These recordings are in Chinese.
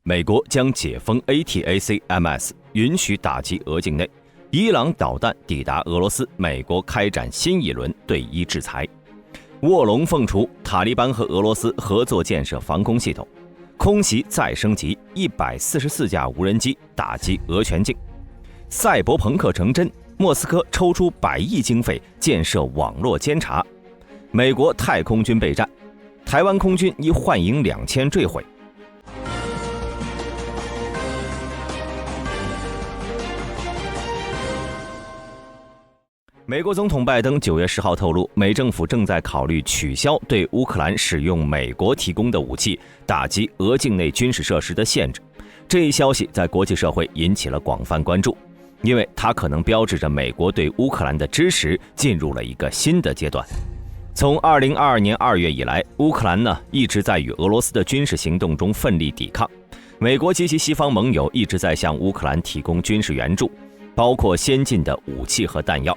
美国将解封 ATACMS， 允许打击俄境内。伊朗导弹抵达俄罗斯，美国开展新一轮对伊制裁。卧龙凤雏，塔利班和俄罗斯合作建设防空系统。空袭再升级，144架无人机打击俄全境。赛博朋克成真，莫斯科抽出100亿经费建设网络监察。美国太空军备战，台湾空军以幻影2000坠毁。美国总统拜登9月10号透露，美政府正在考虑取消对乌克兰使用美国提供的武器打击俄境内军事设施的限制。这一消息在国际社会引起了广泛关注，因为它可能标志着美国对乌克兰的支持进入了一个新的阶段。从2022年2月以来，乌克兰一直在与俄罗斯的军事行动中奋力抵抗。美国及其西方盟友一直在向乌克兰提供军事援助，包括先进的武器和弹药。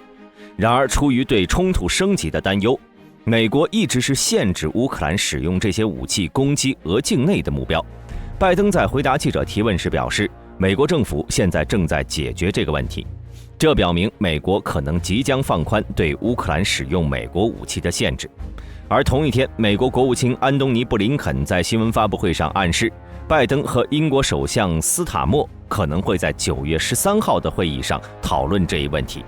然而，出于对冲突升级的担忧，美国一直是限制乌克兰使用这些武器攻击俄境内的目标。拜登在回答记者提问时表示，美国政府现在正在解决这个问题，这表明美国可能即将放宽对乌克兰使用美国武器的限制。而同一天，美国国务卿安东尼·布林肯在新闻发布会上暗示，拜登和英国首相斯塔默可能会在9月13号的会议上讨论这一问题。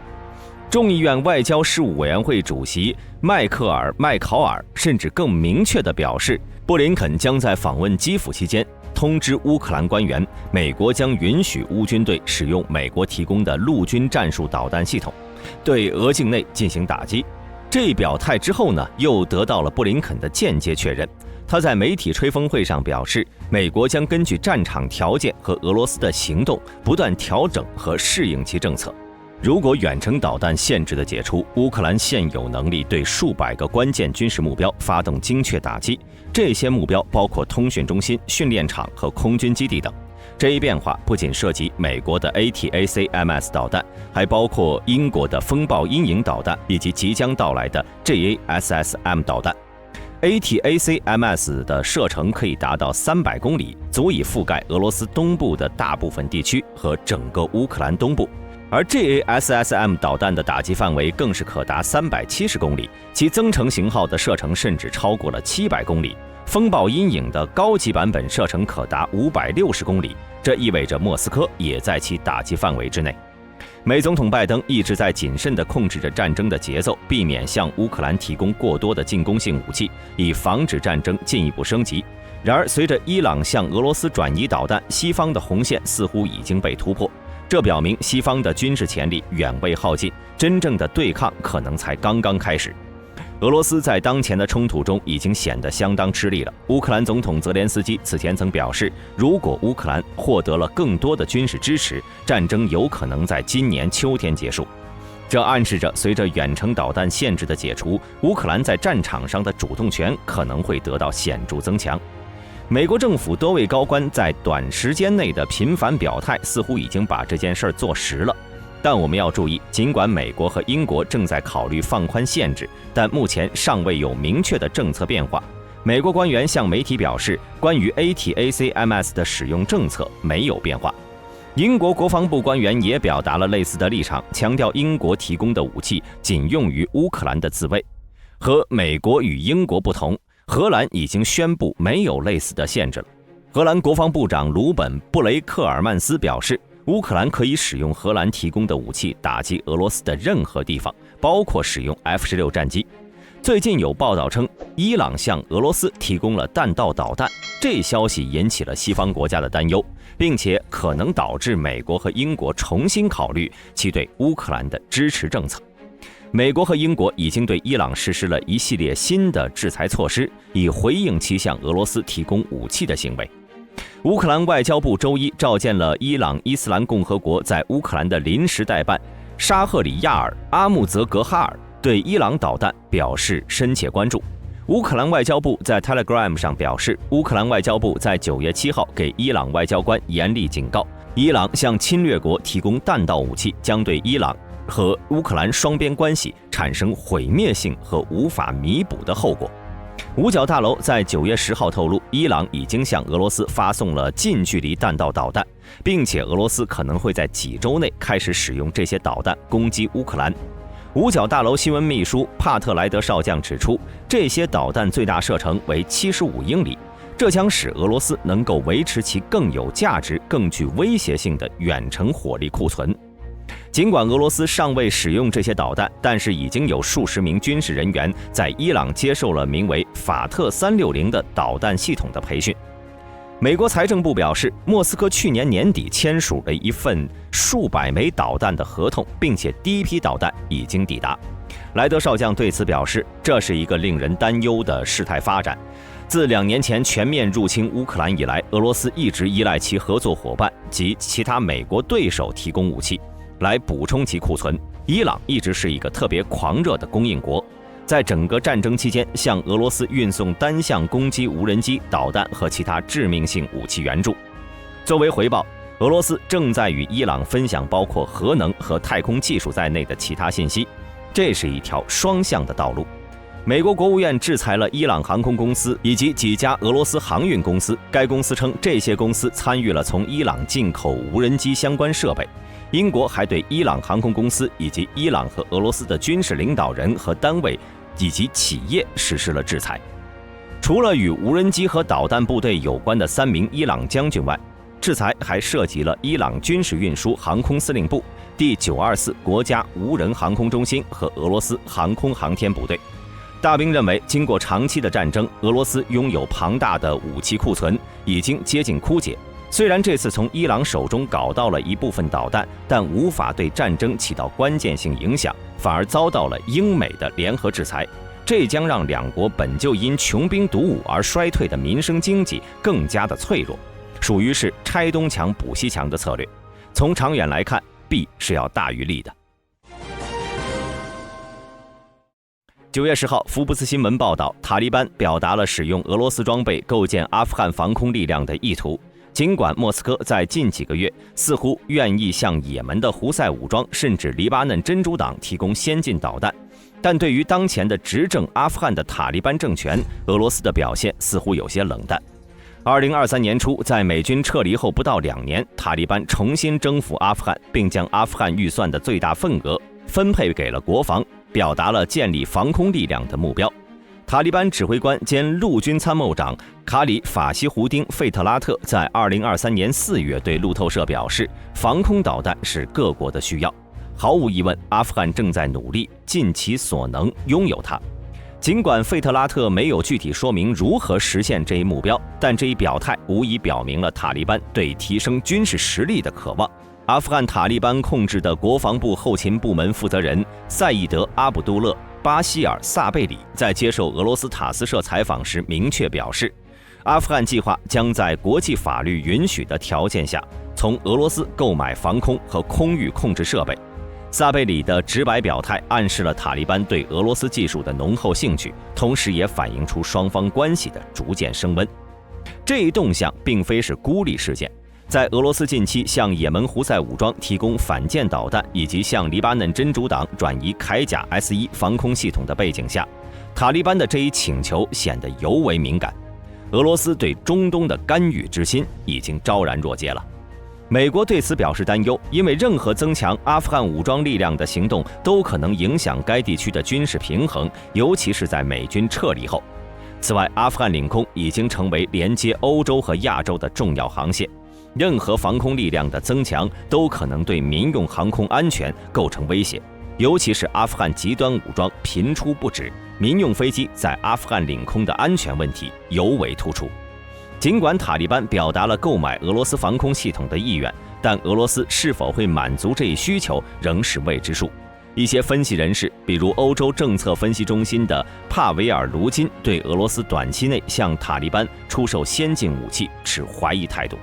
众议院外交事务委员会主席麦考尔甚至更明确地表示，布林肯将在访问基辅期间通知乌克兰官员，美国将允许乌军队使用美国提供的陆军战术导弹系统，对俄境内进行打击。这一表态之后又得到了布林肯的间接确认。他在媒体吹风会上表示，美国将根据战场条件和俄罗斯的行动，不断调整和适应其政策。如果远程导弹限制的解除，乌克兰现有能力对数百个关键军事目标发动精确打击，这些目标包括通讯中心、训练场和空军基地等。这一变化不仅涉及美国的 ATACMS 导弹，还包括英国的风暴阴影导弹以及即将到来的 JASSM 导弹。ATACMS 的射程可以达到300公里，足以覆盖俄罗斯东部的大部分地区和整个乌克兰东部。而 JASSM 导弹的打击范围更是可达370公里，其增程型号的射程甚至超过了700公里。风暴阴影的高级版本射程可达560公里，这意味着莫斯科也在其打击范围之内。美总统拜登一直在谨慎地控制着战争的节奏，避免向乌克兰提供过多的进攻性武器，以防止战争进一步升级。然而，随着伊朗向俄罗斯转移导弹，西方的红线似乎已经被突破。这表明西方的军事潜力远未耗尽，真正的对抗可能才刚刚开始。俄罗斯在当前的冲突中已经显得相当吃力了。乌克兰总统泽连斯基此前曾表示，如果乌克兰获得了更多的军事支持，战争有可能在今年秋天结束。这暗示着，随着远程导弹限制的解除，乌克兰在战场上的主动权可能会得到显著增强。美国政府多位高官在短时间内的频繁表态，似乎已经把这件事儿做实了。但我们要注意，尽管美国和英国正在考虑放宽限制，但目前尚未有明确的政策变化。美国官员向媒体表示，关于 ATACMS 的使用政策没有变化。英国国防部官员也表达了类似的立场，强调英国提供的武器仅用于乌克兰的自卫。和美国与英国不同，荷兰已经宣布没有类似的限制了。荷兰国防部长鲁本·布雷克尔曼斯表示，乌克兰可以使用荷兰提供的武器打击俄罗斯的任何地方，包括使用 F-16 战机。最近有报道称，伊朗向俄罗斯提供了弹道导弹，这消息引起了西方国家的担忧，并且可能导致美国和英国重新考虑其对乌克兰的支持政策。美国和英国已经对伊朗实施了一系列新的制裁措施，以回应其向俄罗斯提供武器的行为。乌克兰外交部周一召见了伊朗伊斯兰共和国在乌克兰的临时代办沙赫里亚尔·阿穆泽格哈尔，对伊朗导弹表示深切关注。乌克兰外交部在 Telegram 上表示，乌克兰外交部在9月7号给伊朗外交官严厉警告，伊朗向侵略国提供弹道武器将对伊朗和乌克兰双边关系产生毁灭性和无法弥补的后果。五角大楼在9月10号透露，伊朗已经向俄罗斯发送了近距离弹道导弹，并且俄罗斯可能会在几周内开始使用这些导弹攻击乌克兰。五角大楼新闻秘书帕特莱德少将指出，这些导弹最大射程为75英里，这将使俄罗斯能够维持其更有价值、更具威胁性的远程火力库存。尽管俄罗斯尚未使用这些导弹，但是已经有数十名军事人员在伊朗接受了名为法特360的导弹系统的培训。美国财政部表示，莫斯科去年年底签署了一份数百枚导弹的合同，并且第一批导弹已经抵达。莱德少将对此表示，这是一个令人担忧的事态发展。自2年前全面入侵乌克兰以来，俄罗斯一直依赖其合作伙伴及其他美国对手提供武器，来补充其库存。伊朗一直是一个特别狂热的供应国，在整个战争期间向俄罗斯运送单向攻击无人机、导弹和其他致命性武器援助。作为回报，俄罗斯正在与伊朗分享包括核能和太空技术在内的其他信息，这是一条双向的道路。美国国务院制裁了伊朗航空公司以及几家俄罗斯航运公司，该公司称这些公司参与了从伊朗进口无人机相关设备。英国还对伊朗航空公司以及伊朗和俄罗斯的军事领导人和单位以及企业实施了制裁。除了与无人机和导弹部队有关的3名伊朗将军外，制裁还涉及了伊朗军事运输航空司令部、第924国家无人航空中心和俄罗斯航空航天部队。大兵认为，经过长期的战争，俄罗斯拥有庞大的武器库存，已经接近枯竭。虽然这次从伊朗手中搞到了一部分导弹，但无法对战争起到关键性影响，反而遭到了英美的联合制裁。这将让两国本就因穷兵黩武而衰退的民生经济更加的脆弱，属于是拆东墙补西墙的策略。从长远来看，弊是要大于利的。9月10号，福布斯新闻报道，塔利班表达了使用俄罗斯装备构建阿富汗防空力量的意图。尽管莫斯科在近几个月似乎愿意向也门的胡塞武装甚至黎巴嫩真主党提供先进导弹，但对于当前的执政阿富汗的塔利班政权，俄罗斯的表现似乎有些冷淡。2023年初，在美军撤离后不到2年，塔利班重新征服阿富汗，并将阿富汗预算的最大份额分配给了国防，表达了建立防空力量的目标。塔利班指挥官兼陆军参谋长卡里法西胡丁·费特拉特在2023年4月对路透社表示，防空导弹是各国的需要。毫无疑问，阿富汗正在努力尽其所能拥有它。尽管费特拉特没有具体说明如何实现这一目标，但这一表态无疑表明了塔利班对提升军事实力的渴望。阿富汗塔利班控制的国防部后勤部门负责人赛义德·阿卜杜勒·巴希尔·萨贝里在接受俄罗斯塔斯社采访时明确表示，阿富汗计划将在国际法律允许的条件下，从俄罗斯购买防空和空域控制设备。萨贝里的直白表态暗示了塔利班对俄罗斯技术的浓厚兴趣，同时也反映出双方关系的逐渐升温。这一动向并非是孤立事件。在俄罗斯近期向也门胡塞武装提供反舰导弹，以及向黎巴嫩真主党转移铠甲 S1 防空系统的背景下，塔利班的这一请求显得尤为敏感。俄罗斯对中东的干预之心已经昭然若揭了。美国对此表示担忧，因为任何增强阿富汗武装力量的行动都可能影响该地区的军事平衡，尤其是在美军撤离后。此外，阿富汗领空已经成为连接欧洲和亚洲的重要航线。任何防空力量的增强都可能对民用航空安全构成威胁，尤其是阿富汗极端武装频出不止，民用飞机在阿富汗领空的安全问题尤为突出。尽管塔利班表达了购买俄罗斯防空系统的意愿，但俄罗斯是否会满足这一需求仍是未知数。一些分析人士，比如欧洲政策分析中心的帕维尔·卢金，对俄罗斯短期内向塔利班出售先进武器持怀疑态度。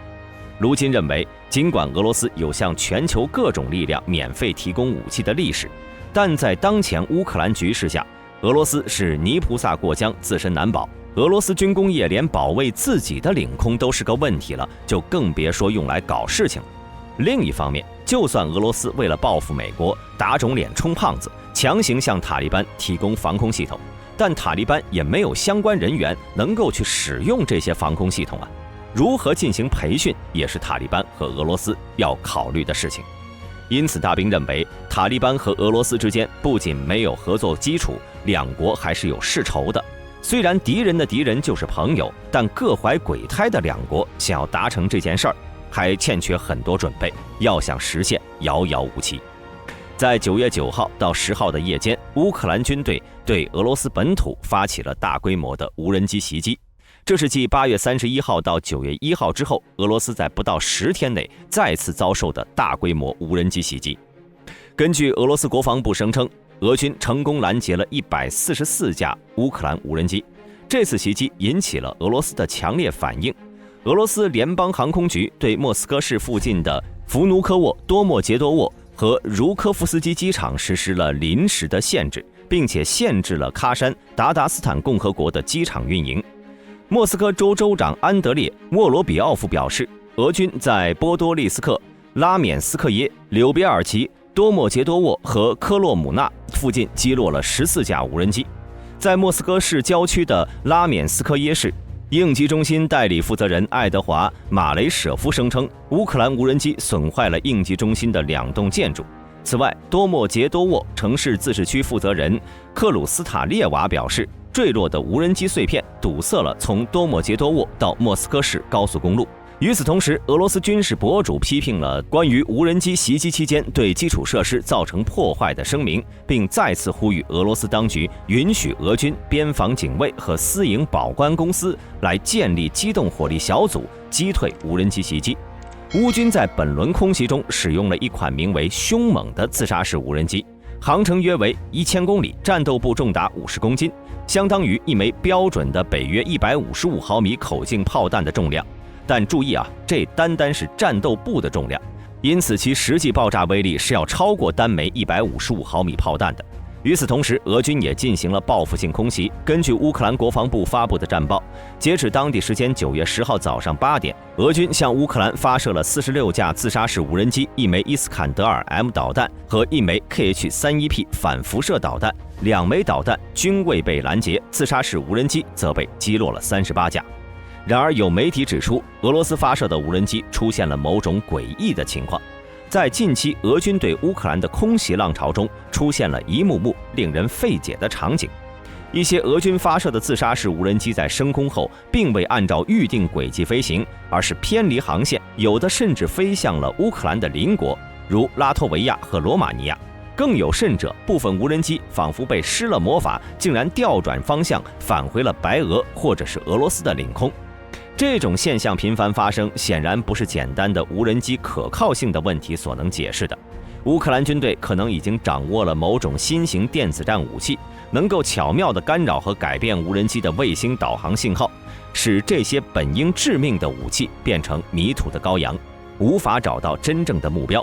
卢金认为，尽管俄罗斯有向全球各种力量免费提供武器的历史，但在当前乌克兰局势下，俄罗斯是泥菩萨过江，自身难保。俄罗斯军工业连保卫自己的领空都是个问题了，就更别说用来搞事情了。另一方面，就算俄罗斯为了报复美国，打肿脸充胖子，强行向塔利班提供防空系统，但塔利班也没有相关人员能够去使用这些防空系统啊。如何进行培训，也是塔利班和俄罗斯要考虑的事情。因此，大兵认为，塔利班和俄罗斯之间不仅没有合作基础，两国还是有世仇的。虽然敌人的敌人就是朋友，但各怀鬼胎的两国想要达成这件事儿，还欠缺很多准备，要想实现遥遥无期。在9月9号到10号的夜间，乌克兰军队对俄罗斯本土发起了大规模的无人机袭击。这是继8月31号到9月1号之后，俄罗斯在不到10天内再次遭受的大规模无人机袭击。根据俄罗斯国防部声称，俄军成功拦截了144架乌克兰无人机。这次袭击引起了俄罗斯的强烈反应。俄罗斯联邦航空局对莫斯科市附近的弗努科沃、多莫杰多沃和茹科夫斯基机场实施了临时的限制，并且限制了喀山达达斯坦共和国的机场运营。莫斯科州州长安德烈·沃罗比奥夫表示，俄军在波多利斯克、拉缅斯克耶、柳别尔奇、多莫杰多沃和科洛姆纳附近击落了14架无人机。在莫斯科市郊区的拉缅斯科耶市，应急中心代理负责人爱德华·马雷舍夫声称，乌克兰无人机损坏了应急中心的2栋建筑。此外，多莫杰多沃城市自治区负责人克鲁斯塔列娃表示，坠落的无人机碎片堵塞了从多莫杰多沃到莫斯科市高速公路。与此同时，俄罗斯军事博主批评了关于无人机袭击期间对基础设施造成破坏的声明，并再次呼吁俄罗斯当局允许俄军、边防警卫和私营保官公司来建立机动火力小组，击退无人机袭击。乌军在本轮空袭中使用了一款名为凶猛的自杀式无人机，航程约为1000公里，战斗部重达50公斤，相当于一枚标准的北约155毫米口径炮弹的重量。但注意啊，这单单是战斗部的重量，因此其实际爆炸威力是要超过单枚155毫米炮弹的。与此同时，俄军也进行了报复性空袭。根据乌克兰国防部发布的战报，截止当地时间9月10号早上8点，俄军向乌克兰发射了46架自杀式无人机、1枚伊斯坎德尔 M 导弹和1枚 KH-31P 反辐射导弹，2枚导弹均未被拦截，自杀式无人机则被击落了38架。然而，有媒体指出，俄罗斯发射的无人机出现了某种诡异的情况。在近期俄军对乌克兰的空袭浪潮中，出现了一幕幕令人费解的场景。一些俄军发射的自杀式无人机在升空后，并未按照预定轨迹飞行，而是偏离航线，有的甚至飞向了乌克兰的邻国，如拉脱维亚和罗马尼亚。更有甚者，部分无人机仿佛被施了魔法，竟然调转方向返回了白俄或者是俄罗斯的领空。这种现象频繁发生，显然不是简单的无人机可靠性的问题所能解释的。乌克兰军队可能已经掌握了某种新型电子战武器，能够巧妙地干扰和改变无人机的卫星导航信号，使这些本应致命的武器变成迷途的羔羊，无法找到真正的目标。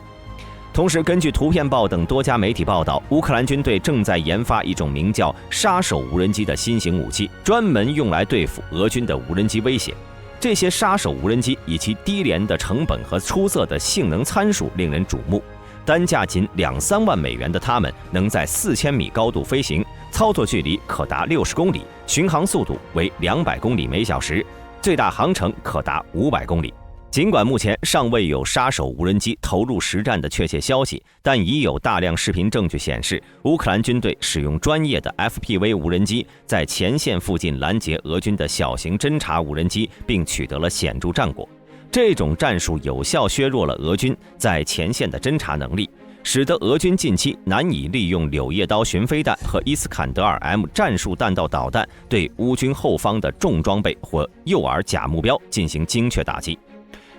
同时，根据图片报等多家媒体报道，乌克兰军队正在研发一种名叫“杀手无人机”的新型武器，专门用来对付俄军的无人机威胁。这些杀手无人机以其低廉的成本和出色的性能参数令人瞩目，单价仅2-3万美元的它们能在4000米高度飞行，操作距离可达60公里，巡航速度为200公里每小时，最大航程可达500公里。尽管目前尚未有杀手无人机投入实战的确切消息，但已有大量视频证据显示，乌克兰军队使用专业的 FPV 无人机在前线附近拦截俄军的小型侦察无人机，并取得了显著战果。这种战术有效削弱了俄军在前线的侦察能力，使得俄军近期难以利用柳叶刀巡飞弹和伊斯坎德尔 M 战术弹道导弹对乌军后方的重装备或诱饵假目标进行精确打击。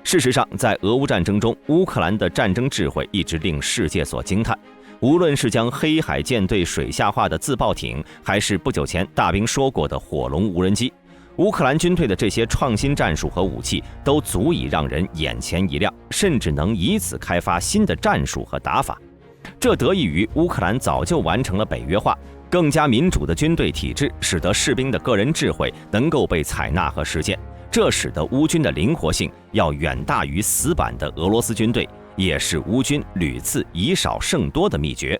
事实上，在俄乌战争中，乌克兰的战争智慧一直令世界所惊叹。无论是将黑海舰队水下化的自爆艇，还是不久前大兵说过的火龙无人机，乌克兰军队的这些创新战术和武器都足以让人眼前一亮，甚至能以此开发新的战术和打法。这得益于乌克兰早就完成了北约化，更加民主的军队体制，使得士兵的个人智慧能够被采纳和实践。这使得乌军的灵活性要远大于死板的俄罗斯军队，也是乌军屡次以少胜多的秘诀。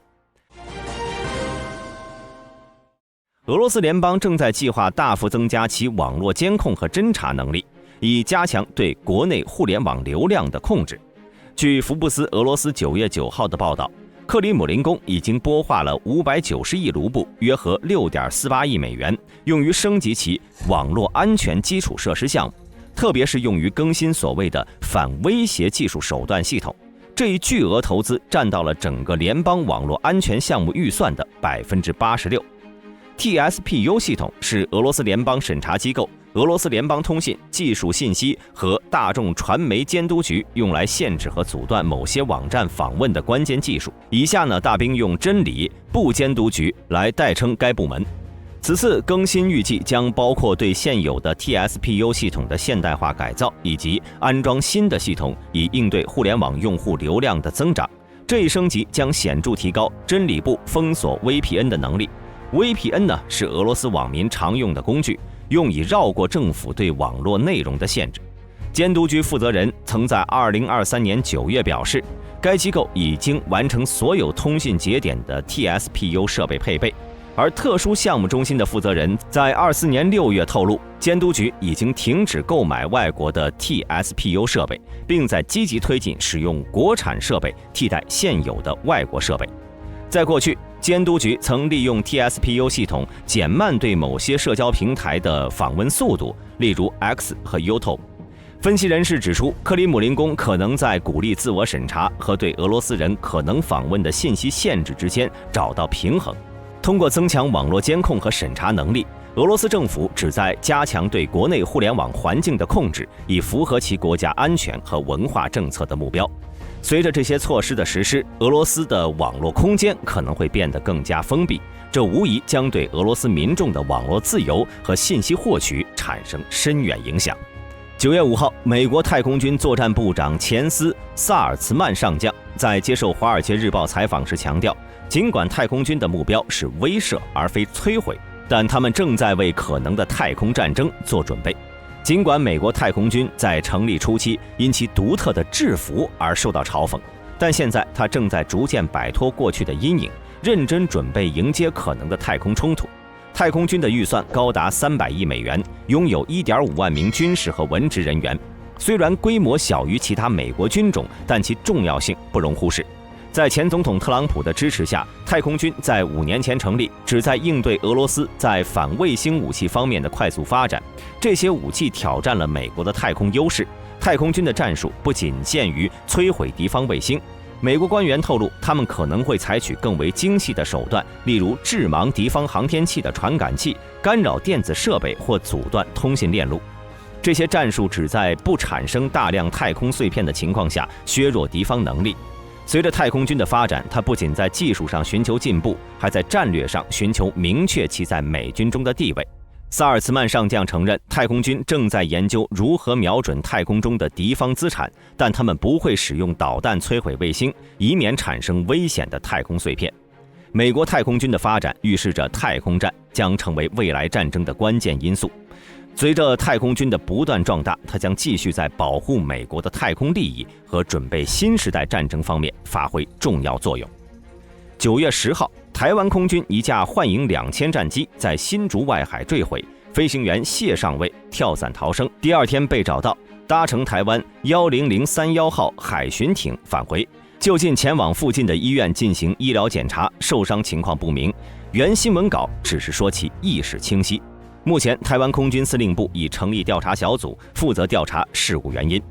俄罗斯联邦正在计划大幅增加其网络监控和侦查能力，以加强对国内互联网流量的控制。据福布斯俄罗斯9月9号的报道，克里姆林宫已经拨划了590亿卢布，约合6.48亿美元，用于升级其网络安全基础设施项目，特别是用于更新所谓的反威胁技术手段系统。这一巨额投资占到了整个联邦网络安全项目预算的86%。TSPU 系统是俄罗斯联邦审查机构俄罗斯联邦通信、技术信息和大众传媒监督局用来限制和阻断某些网站访问的关键技术。以下呢，大兵用真理部监督局来代称该部门。此次更新预计将包括对现有的 TSPU 系统的现代化改造，以及安装新的系统，以应对互联网用户流量的增长。这一升级将显著提高真理部封锁 VPN 的能力。VPN 呢，是俄罗斯网民常用的工具，用以绕过政府对网络内容的限制。监督局负责人曾在2023年9月表示，该机构已经完成所有通信节点的 TSPU 设备配备。而特殊项目中心的负责人在24年6月透露，监督局已经停止购买外国的 TSPU 设备，并在积极推进使用国产设备替代现有的外国设备。在过去，监督局曾利用 TSPU 系统减慢对某些社交平台的访问速度，例如 X 和 YouTube。分析人士指出，克里姆林宫可能在鼓励自我审查和对俄罗斯人可能访问的信息限制之间找到平衡。通过增强网络监控和审查能力，俄罗斯政府旨在加强对国内互联网环境的控制，以符合其国家安全和文化政策的目标。随着这些措施的实施，俄罗斯的网络空间可能会变得更加封闭，这无疑将对俄罗斯民众的网络自由和信息获取产生深远影响。9月5号，美国太空军作战部长钱斯·萨尔茨曼上将在接受《华尔街日报》采访时强调，尽管太空军的目标是威慑而非摧毁，但他们正在为可能的太空战争做准备。尽管美国太空军在成立初期因其独特的制服而受到嘲讽，但现在它正在逐渐摆脱过去的阴影，认真准备迎接可能的太空冲突。太空军的预算高达300亿美元，拥有1.5万名军事和文职人员。虽然规模小于其他美国军种，但其重要性不容忽视。在前总统特朗普的支持下，太空军在5年前成立，旨在应对俄罗斯在反卫星武器方面的快速发展。这些武器挑战了美国的太空优势。太空军的战术不仅限于摧毁敌方卫星，美国官员透露，他们可能会采取更为精细的手段，例如致盲敌方航天器的传感器，干扰电子设备或阻断通信链路。这些战术旨在不产生大量太空碎片的情况下削弱敌方能力。随着太空军的发展，它不仅在技术上寻求进步，还在战略上寻求明确其在美军中的地位。萨尔茨曼上将承认，太空军正在研究如何瞄准太空中的敌方资产，但他们不会使用导弹摧毁卫星，以免产生危险的太空碎片。美国太空军的发展预示着太空战将成为未来战争的关键因素。随着太空军的不断壮大，它将继续在保护美国的太空利益和准备新时代战争方面发挥重要作用。9月10号，台湾空军一架幻影2000战机在新竹外海坠毁，飞行员谢上尉跳伞逃生，第二天被找到，搭乘台湾10031号海巡艇返回，就近前往附近的医院进行医疗检查，受伤情况不明。原新闻稿只是说其意识清晰。目前，台湾空军司令部已成立调查小组，负责调查事故原因。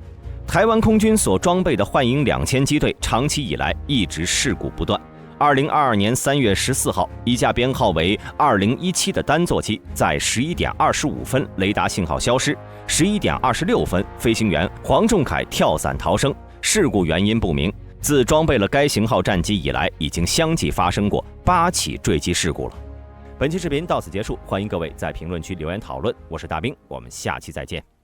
台湾空军所装备的幻影2000机队长期以来一直事故不断。2022年3月14号，一架编号为2017的单座机在11点25分雷达信号消失，11点26分飞行员黄仲凯跳伞逃生，事故原因不明。自装备了该型号战机以来，已经相继发生过8起坠机事故了。本期视频到此结束，欢迎各位在评论区留言讨论。我是大兵，我们下期再见。